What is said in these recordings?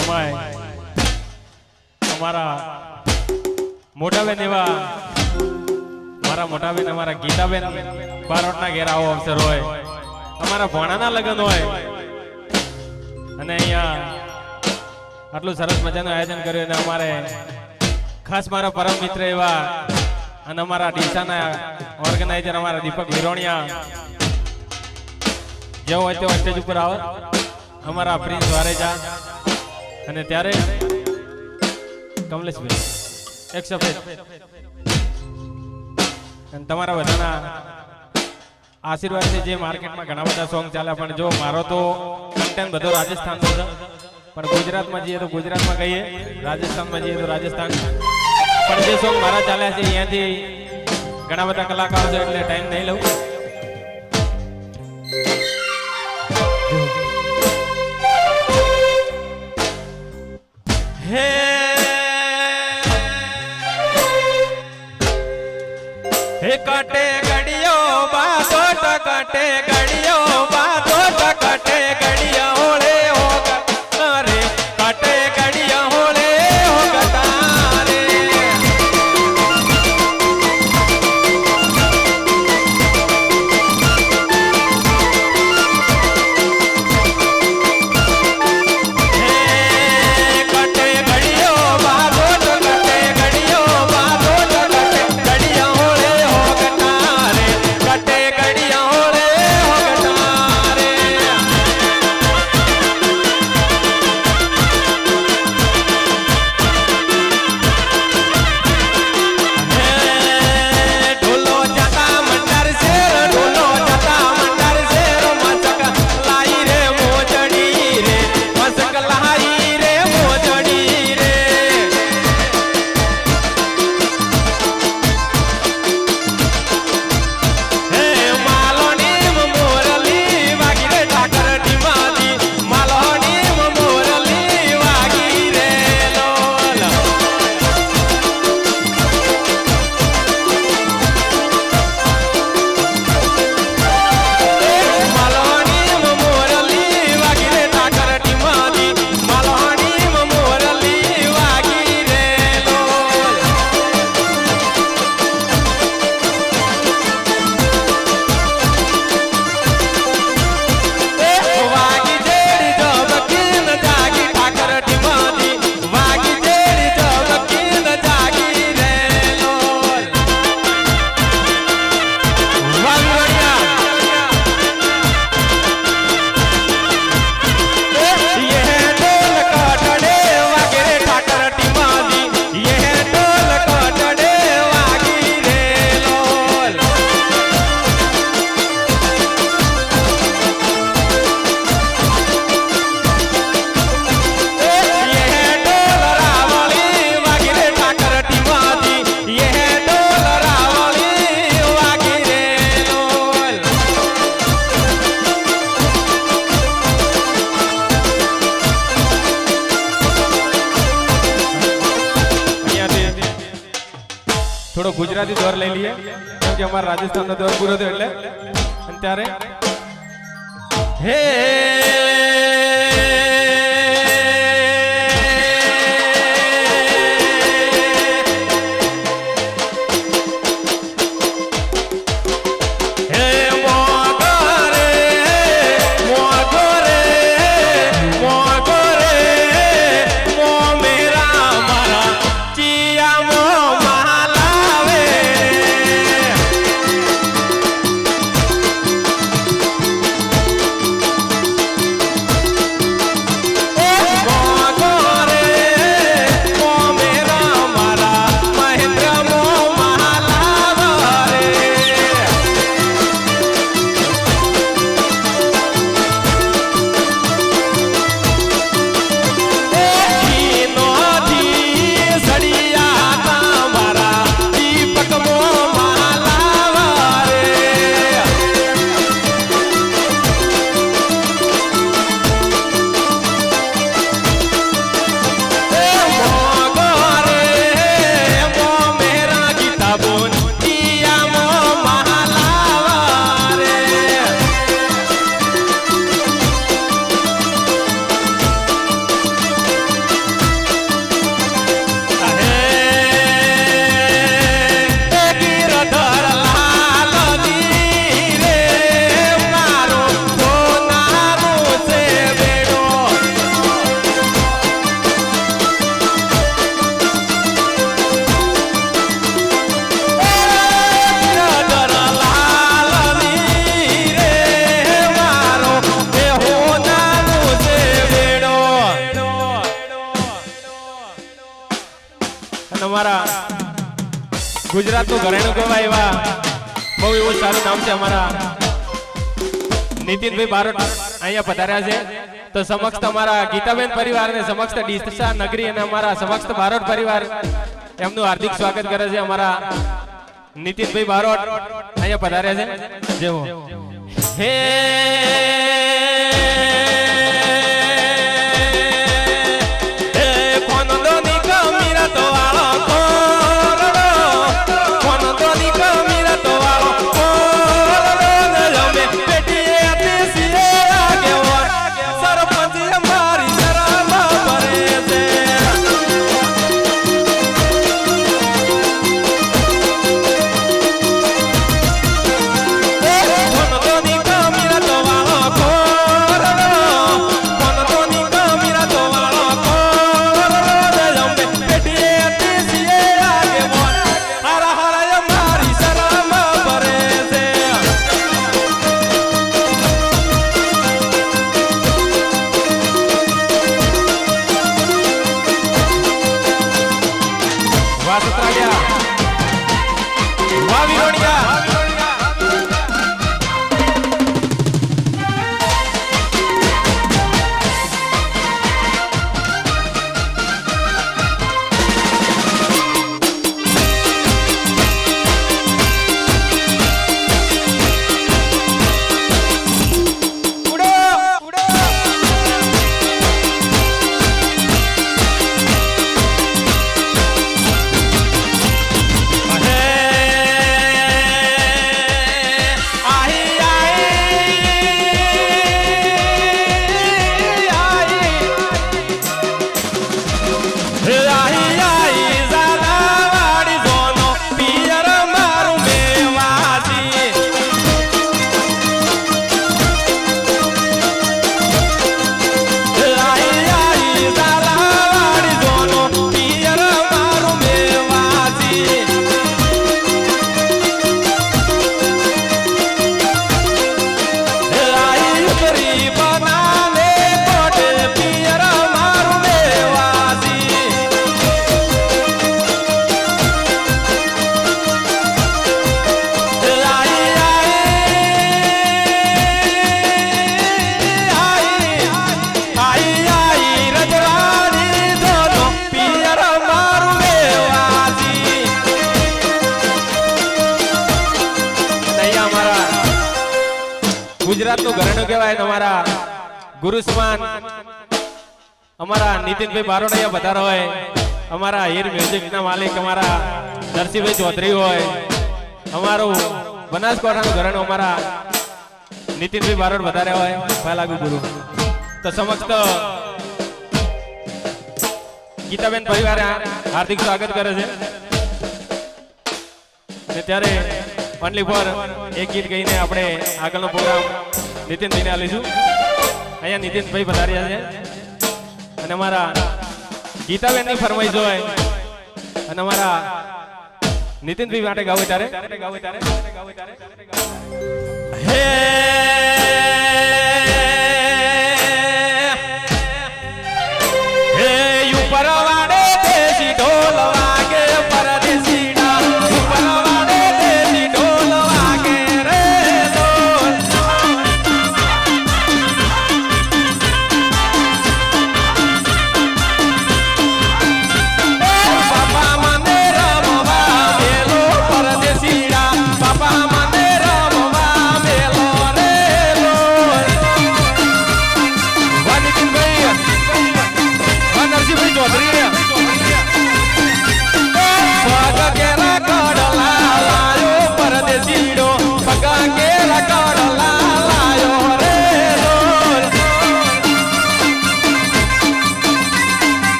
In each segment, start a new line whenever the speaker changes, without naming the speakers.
એમાંય અમારા મોટાબેન એવા મારા મોટાબેન અમારા ગીતાબેન બારોટના ઘેર આવો અવસર હોય, અમારા ભોણાના લગ્ન હોય અને અહીંયા આટલું સરસ મજાનું આયોજન કર્યું અને અમારે ખાસ મારા પરમ મિત્ર એવા અને અમારા ડીસાના ઓર્ગેનાઇઝર અમારા દીપક વિરોણિયા જેવો હોય તેવો સ્ટેજ ઉપર આવે અમારા પ્રિન્સ વારેજા અને ત્યારે કમલેશભાઈ એક સફેદ અને તમારા બધાના આશીર્વાદથી જે માર્કેટમાં ઘણા બધા સોંગ ચાલે, પણ જો મારો તો કન્ટેન્ટ બધો રાજસ્થાનનો છે, પણ ગુજરાતમાં જઈએ તો ગુજરાતમાં કહીએ, રાજસ્થાનમાં જઈએ તો રાજસ્થાન. પણ જે સોંગ મારા ચાલ્યા છે અહીંયાથી ઘણા બધા કલાકારો છે એટલે ટાઈમ નહીં લઉં. હે હે કાટે ગડિયો બાસોટ કાટે ગડિયો બાસોટ કાટે ગડિયા હોળે હોગ અરે કાટે ગડિયા હોળે હોગ તારે થોડો ગુજરાતી દોર લઈ લઈએ કેમ કે અમારા રાજસ્થાનનો દોર પૂરો થયો એટલે. અને ત્યારે હે અમારા ગુજરાતનું ઘરેણું કહેવાય એવા બહુ એવું સારું નામ છે અમારા નીતિનભાઈ બારોટ અહીંયા પધાર્યા છે. તો સમક્ષ અમારા ગીતાબેન પરિવાર અને સમક્ષ ડીસા નગરી અને અમારા સમક્ષ બારોટ પરિવાર એમનું હાર્દિક સ્વાગત કરે છે. અમારા નીતિનભાઈ બારોટ અહીંયા પધાર્યા છે. જેવો હે ગુજરાતનું ઘરેણું કહેવાય તમારા ગુરુ સમાન અમારા નીતિનભાઈ બારોટ અહીંયા પધારો હોય, અમારા હીર મ્યુઝિકના માલિક અમારા નરસિંહભાઈ ચૌધરી હોય, અમારું બનાસકાંઠાનું ઘરેણું અમારા નીતિનભાઈ બારોટ વધારે હોય પહેલાગુ ગુરુ. તો સમક્ષ ગીતાબેન પરિવારે હાર્દિક સ્વાગત કરે છે. ત્યારે ઓનલી ફોર એક ગીત ગઈને આપણે આગળનો પ્રોગ્રામ નીતિનભાઈને આલીશું. અહીંયા નીતિનભાઈ પધાર્યા છે અને અમારા ગીતાબેનની ફરમાઈશ હોય અને અમારા નીતિનભાઈ માટે ગાવું ત્યારે હે હે યુ પરવાડે દેશી ઢોલ વાગે પરદેશી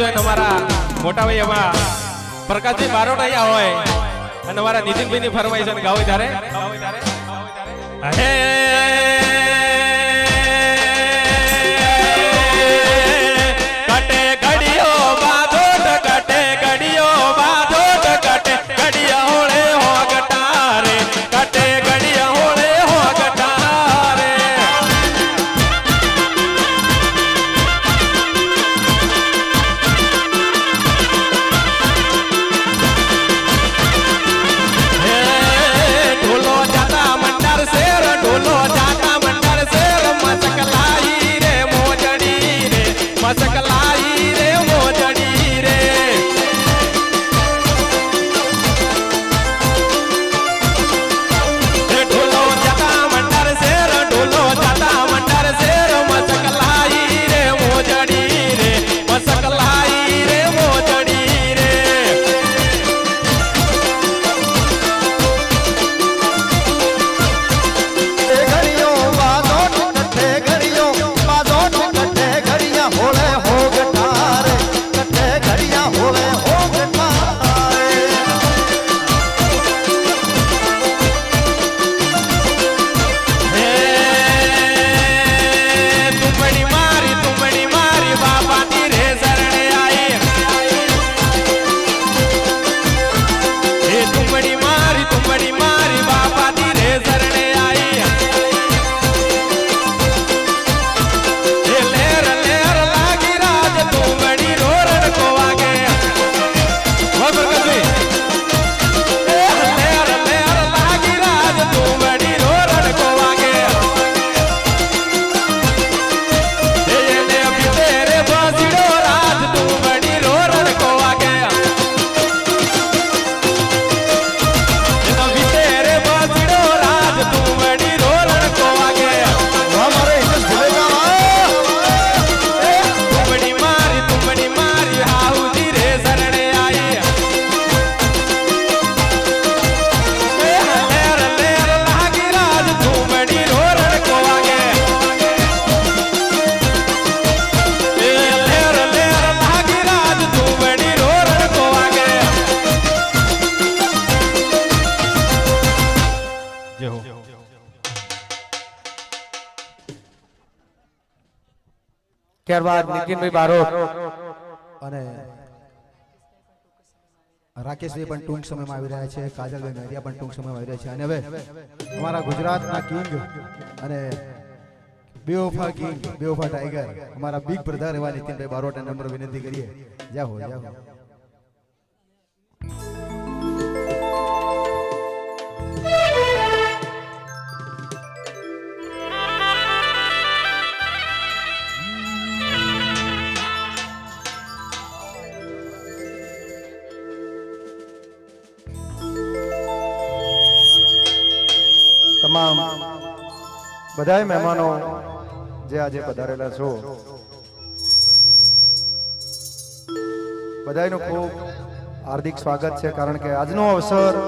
જોઈને અમારા મોટા ભાઈ એમાં પ્રકાશભાઈ બારોટ અહીંયા હોય અને અમારા નીતિનભાઈ ની ફરમાઈ છે ગાવ ત્યારે હે કટે ઘડિયો બાધોટ કટે ઘડિયો બાધોટ કટે ઘડિયા હોળે હોગટારે કટે ઘડિયા હોળે હોગટારે ઢોલો જાતા મંડર શેર ઢોલો જાતા મંડર શેર મસકલાઈ રે મોજડી રે મસકલાઈ રે મોજડી રે ઢોલો જાતા મંડર શેર ઢોલો જાતા મંડર શેર મસકલાઈ રે મોજડી રે મસકલાઈ રે મોજડી રે
ત્યારબાદ નીતિનભાઈ બારોટ
અને રાકેશભાઈ પણ ટૂંક સમયમાં આવી રહ્યા છે, કાજલભાઈ મહેરિયા પણ ટૂંક સમયમાં આવી રહ્યા છે. અને હવે અમારા ગુજરાતના કિંગ અને બેવફા કિંગ બેવફા ટાઈગર અમારા બિગ બ્રધર એવા નીતિનભાઈ બારોટને નમ્ર વિનંતી કરીએ. જાઓ જાઓ.
તમામ બધાય મહેમાનો જે આજે પધારેલા છો બધાયનું ખૂબ હાર્દિક સ્વાગત છે, કારણ કે આજનો અવસર